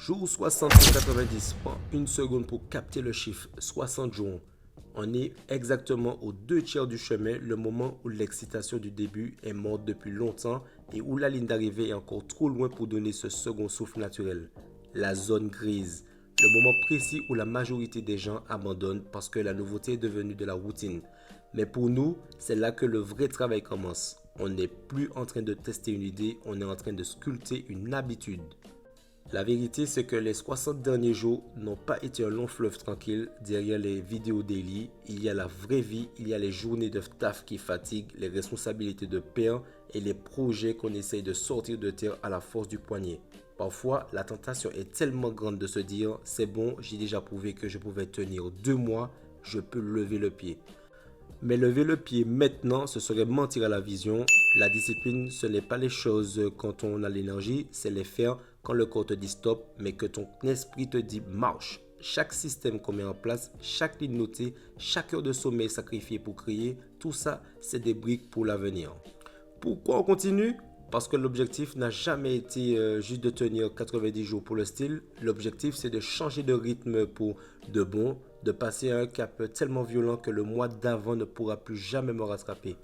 Jour 60 sur 90, prends une seconde pour capter le chiffre 60 jours. On est exactement aux 2 tiers du chemin, le moment où l'excitation du début est morte depuis longtemps et où la ligne d'arrivée est encore trop loin pour donner ce second souffle naturel. La zone grise, le moment précis où la majorité des gens abandonnent parce que la nouveauté est devenue de la routine. Mais pour nous, c'est là que le vrai travail commence. On n'est plus en train de tester une idée, on est en train de sculpter une habitude. La vérité, c'est que les 60 derniers jours n'ont pas été un long fleuve tranquille. Derrière les vidéos daily, il y a la vraie vie, il y a les journées de taf qui fatiguent, les responsabilités de père et les projets qu'on essaye de sortir de terre à la force du poignet. Parfois, la tentation est tellement grande de se dire, c'est bon, j'ai déjà prouvé que je pouvais tenir 2 mois, je peux lever le pied. Mais lever le pied maintenant, ce serait mentir à la vision. La discipline, ce n'est pas les choses quand on a l'énergie, c'est les faire quand le corps te dit stop, mais que ton esprit te dit marche. Chaque système qu'on met en place, chaque ligne notée, chaque heure de sommeil sacrifiée pour créer, tout ça, c'est des briques pour l'avenir. Pourquoi on continue? Parce que l'objectif n'a jamais été juste de tenir 90 jours pour le style. L'objectif, c'est de changer de rythme pour de bon, de passer à un cap tellement violent que le mois d'avant ne pourra plus jamais me rattraper.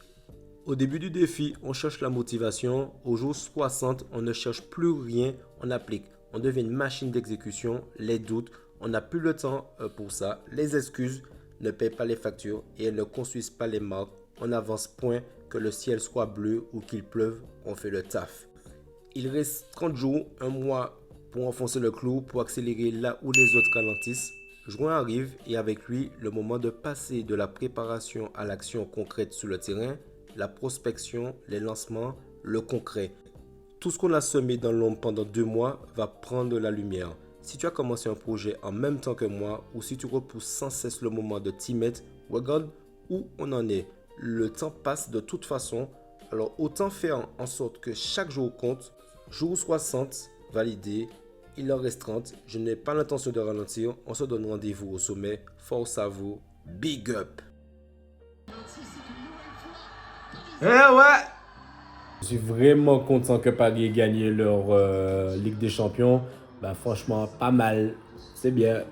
Au début du défi, on cherche la motivation. Au jour 60, on ne cherche plus rien, on applique. On devient une machine d'exécution. Les doutes, on n'a plus le temps pour ça. Les excuses ne payent pas les factures et elles ne construisent pas les marques. On avance point, que le ciel soit bleu ou qu'il pleuve, on fait le taf. Il reste 30 jours, un mois pour enfoncer le clou, pour accélérer là où les autres ralentissent. Juin arrive et avec lui, le moment de passer de la préparation à l'action concrète sur le terrain, la prospection, les lancements, le concret. Tout ce qu'on a semé dans l'ombre pendant 2 mois va prendre la lumière. Si tu as commencé un projet en même temps que moi ou si tu repousses sans cesse le moment de t'y mettre, regarde où on en est. Le temps passe de toute façon, alors autant faire en sorte que chaque jour compte. Jour 60, validé, il en reste 30. Je n'ai pas l'intention de ralentir. On se donne rendez-vous au sommet. Force à vous. Big up. Eh ouais! Je suis vraiment content que Paris ait gagné leur Ligue des Champions. Bah, franchement, pas mal. C'est bien.